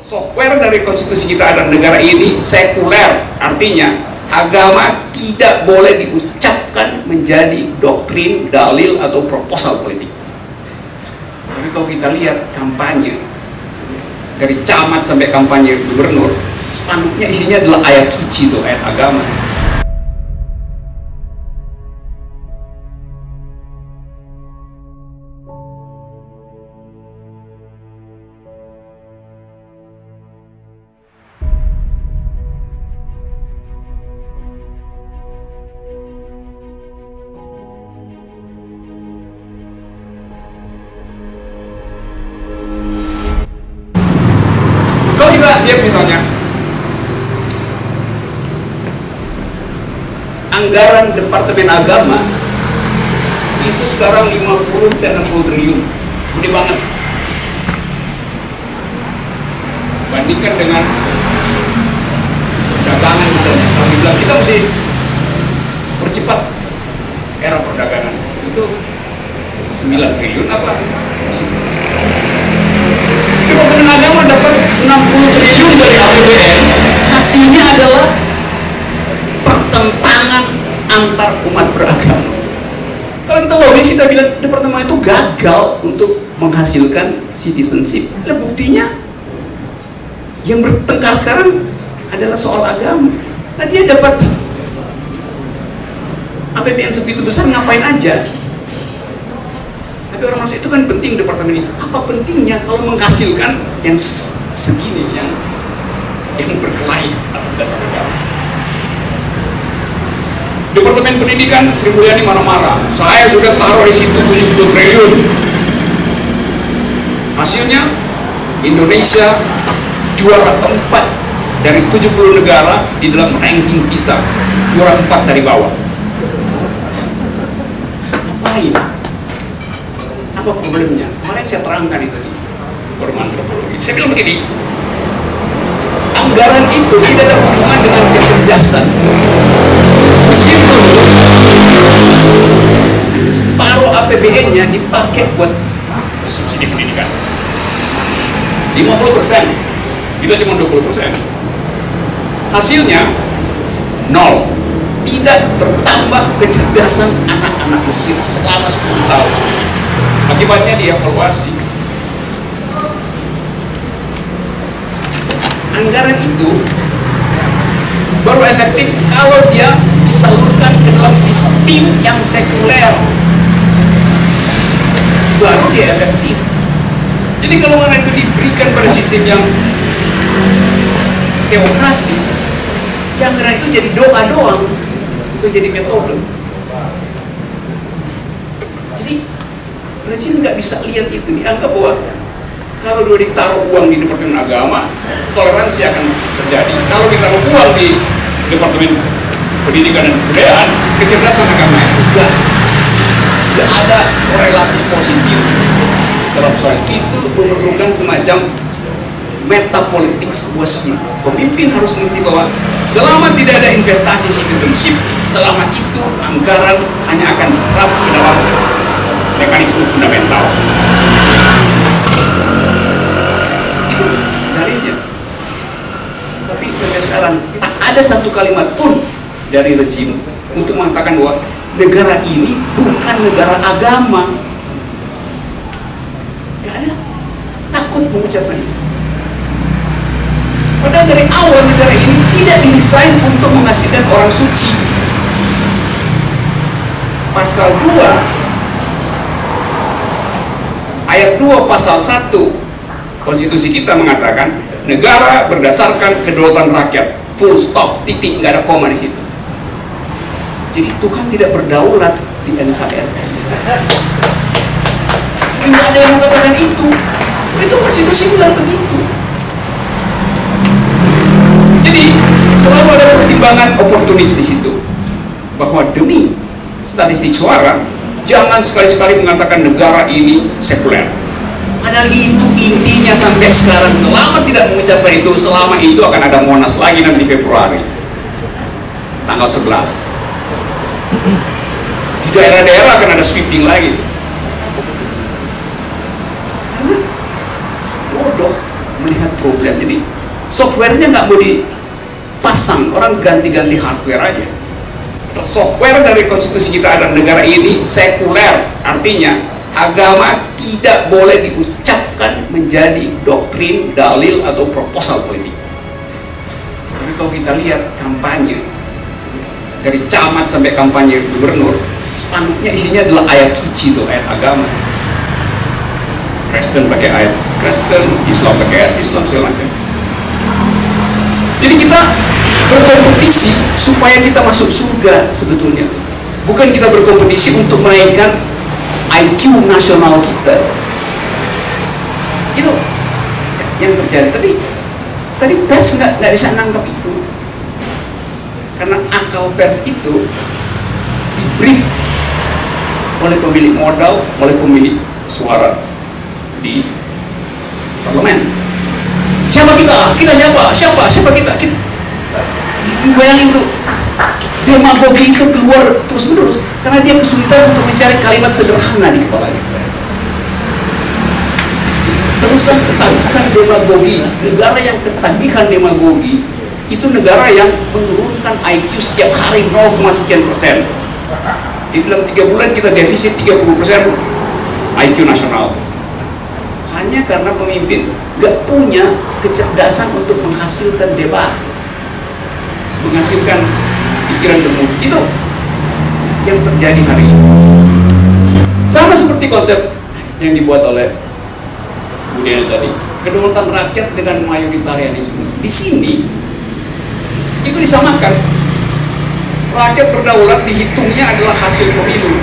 Software dari konstitusi kita dan negara ini sekuler, artinya agama tidak boleh diucapkan menjadi doktrin, dalil, atau proposal politik. Tapi kalau kita lihat kampanye dari camat sampai kampanye gubernur, spanduknya isinya adalah ayat suci, tuh ayat agama. Lihat misalnya anggaran Departemen Agama itu sekarang 50 dan 60 triliun, gede banget. Bandingkan dengan perdagangan misalnya, kalau dibilang kita mesti percepat era perdagangan, itu 9 triliun apa? Departemen Agama dapat 60 triliun dari APBN, hasilnya adalah pertentangan antar umat beragama. Kalau kita logis, kita bilang departemen itu gagal untuk menghasilkan citizenship. Nah, buktinya yang bertengkar sekarang adalah soal agama. Nah, dia dapat APBN segitu besar, ngapain aja? Tapi orang masuk itu kan penting departemen itu. Apa pentingnya kalau menghasilkan yang segini, yang berkelahi atas dasar agama? Departemen Pendidikan Sri Mulyani marah-marah. Saya sudah taruh di situ 70 triliun. Hasilnya Indonesia juara 4 dari 70 negara di dalam ranking PISA, juara 4 dari bawah. Ngapain? Apa problemnya? Kemarin saya terangkan itu di forum antropologi. Saya bilang begini, anggaran itu tidak ada hubungan dengan kecerdasan. Mesir dulu separuh APBN-nya dipakai buat subsidi pendidikan, 50%, kita cuma 20%. Hasilnya nol. Tidak bertambah kecerdasan anak-anak Mesir selama 10 tahun. Akibatnya dievaluasi. Anggaran itu baru efektif kalau dia disalurkan ke dalam sistem yang sekuler, baru dia efektif. Jadi kalau anggaran itu diberikan pada sistem yang teokratis, ya anggaran itu jadi doa doang, bukan jadi metode. Jadi rezim nggak bisa lihat itu, dianggap bahwa kalau dia ditaruh uang di Departemen Agama, toleransi akan terjadi. Kalau ditaruh uang di Departemen Pendidikan dan Kebudayaan, kecerdasan agama itu nggak ada korelasi positif dalam soal itu. Memerlukan semacam metapolitik sebuah sistem. Pemimpin harus mengerti bahwa selama tidak ada investasi citizenship, selama itu anggaran hanya akan diserap ke dalam mekanisme fundamental. Itu dalilnya. Tapi sampai sekarang tak ada satu kalimat pun dari rejim untuk mengatakan bahwa negara ini bukan negara agama. Gak ada. Takut mengucapkan itu. Padahal dari awal negara ini tidak didesain untuk menghasilkan orang suci. Pasal 2 Ayat 2 pasal 1 konstitusi kita mengatakan negara berdasarkan kedaulatan rakyat, full stop, titik, nggak ada koma di situ. Jadi Tuhan tidak berdaulat di NKRI. Nggak ada yang mengatakan itu. Itu konstitusi bilang begitu. Jadi selalu ada pertimbangan oportunis di situ, bahwa demi statistik suara jangan sekali-sekali mengatakan negara ini sekuler. Padahal itu intinya sampai sekarang. Selama tidak mengucapkan itu, selama itu akan ada Monas lagi nanti Februari tanggal 11. Di daerah-daerah akan ada sweeping lagi. Karena bodoh melihat problem. Jadi softwarenya nggak mau dipasang, orang ganti-ganti hardware aja. Software dari konstitusi kita ada, negara ini sekuler, artinya agama tidak boleh diucapkan menjadi doktrin, dalil, atau proposal politik. Tapi kalau kita lihat kampanye dari camat sampai kampanye gubernur, spanduknya isinya adalah ayat suci, tuh ayat agama. Kristen pakai ayat Kristen, Islam pakai ayat Islam, segala macam. Jadi kita berkompetisi supaya kita masuk surga sebetulnya. Bukan kita berkompetisi untuk menaikkan IQ nasional kita. Itu yang terjadi. Tadi pers nggak bisa nangkap itu, karena akal pers itu dibrief oleh pemilik modal, oleh pemilik suara di parlemen. Siapa kita? Kita siapa? Siapa kita? Bayangin tuh, demagogi itu keluar terus menerus karena dia kesulitan untuk mencari kalimat sederhana di kepalanya. Terusan ketagihan demagogi, negara yang ketagihan demagogi itu negara yang menurunkan IQ setiap hari 0, sekian persen. Di dalam 3 bulan kita defisit 30% IQ nasional. Hanya karena pemimpin gak punya kecerdasan untuk menghasilkan debat, menghasilkan pikiran temu. Itu yang terjadi hari ini. Sama seperti konsep yang dibuat oleh Budiana tadi, kedaulatan rakyat dengan mayoritarianisme. Di sini itu disamakan. Rakyat berdaulat dihitungnya adalah hasil pemilu.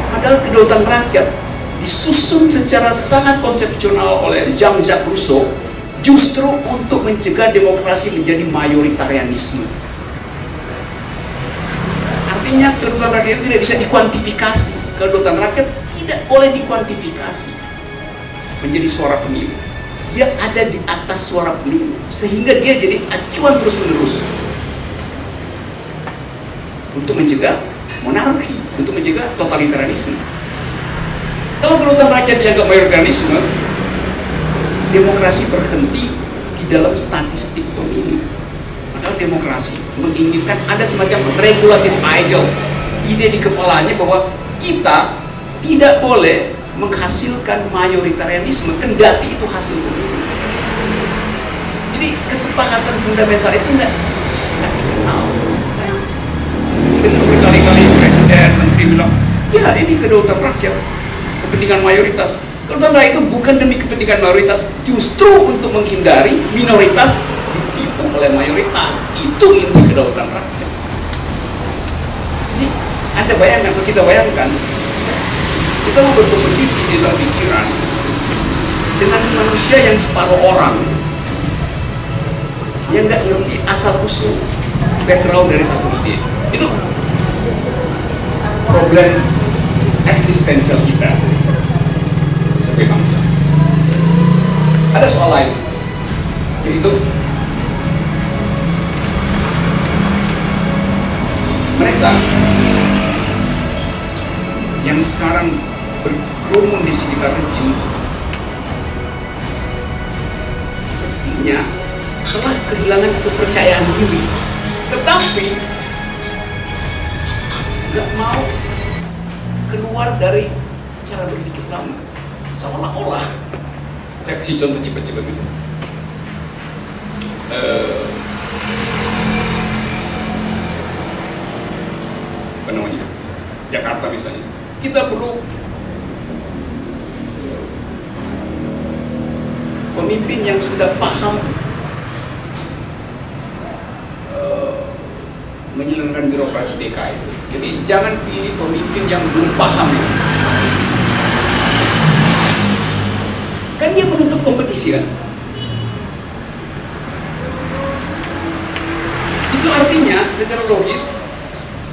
Padahal kedaulatan rakyat disusun secara sangat konsepsional oleh Jean-Jacques Rousseau justru untuk mencegah demokrasi menjadi mayoritarianisme. Artinya kedaulatan rakyat tidak bisa dikuantifikasi. Kedaulatan rakyat tidak boleh dikuantifikasi menjadi suara pemilu. Dia ada di atas suara pemilu, sehingga dia jadi acuan terus-menerus untuk mencegah monarki, untuk mencegah totalitarianisme. Kalau kedaulatan rakyat dianggap mayoritarianisme, demokrasi berhenti di dalam statistik pemilu. Padahal demokrasi menginginkan ada semacam regulatif ideal, ide di kepalanya bahwa kita tidak boleh menghasilkan mayoritarianisme kendati itu hasil pemilu. Jadi kesepakatan fundamental itu nggak dikenal. Saya dengar berkali-kali presiden, menteri bilang, ya ini kedaulatan rakyat, kepentingan mayoritas. Kedaulatan rakyat itu bukan demi kepentingan mayoritas, justru untuk menghindari minoritas ditipu oleh mayoritas. Itu inti kedaulatan rakyat. Jadi Anda bayangkan, atau kita bayangkan, kita mau berkompetisi di dalam pikiran dengan manusia yang separuh orang yang nggak ngerti asal usul background dari satu ide. Itu problem eksistensial kita sebagai bangsa. Ada soal lain, yaitu mereka yang sekarang berkerumun di sekitar rejim sepertinya telah kehilangan kepercayaan diri, tetapi nggak mau keluar dari cara berpikir lama. Seolah-olah, saya kasih contoh cepat-cepat gitu. Apa namanya? Jakarta misalnya. Kita perlu pemimpin yang sudah paham menyelenggarakan birokrasi DKI. Jadi jangan pilih pemimpin yang belum paham. Kan dia menutup kompetisi kan? Itu artinya secara logis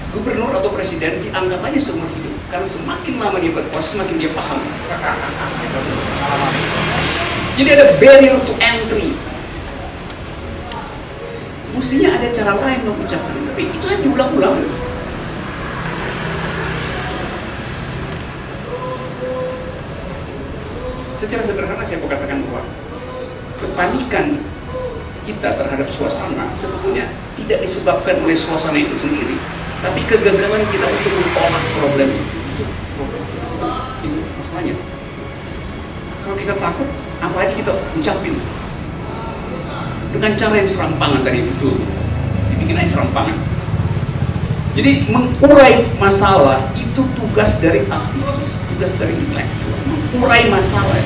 gubernur atau presiden dianggap aja seumur hidup, karena semakin lama dia berkuasa semakin dia paham. Jadi ada barrier to entry. Mestinya ada cara lain mengucapkan itu, tapi itu aja diulang-ulang. Secara sederhana saya mau katakan bahwa kepanikan kita terhadap suasana sebetulnya tidak disebabkan oleh suasana itu sendiri, tapi kegagalan kita untuk mengolah problem itu. Itu masalahnya. Kalau kita takut, apa aja kita ucapin dengan cara yang serampangan tadi, betul, dibikin aja serampangan. Jadi mengurai masalah itu tugas dari aktivis, tugas dari intelektual, mengurai masalah.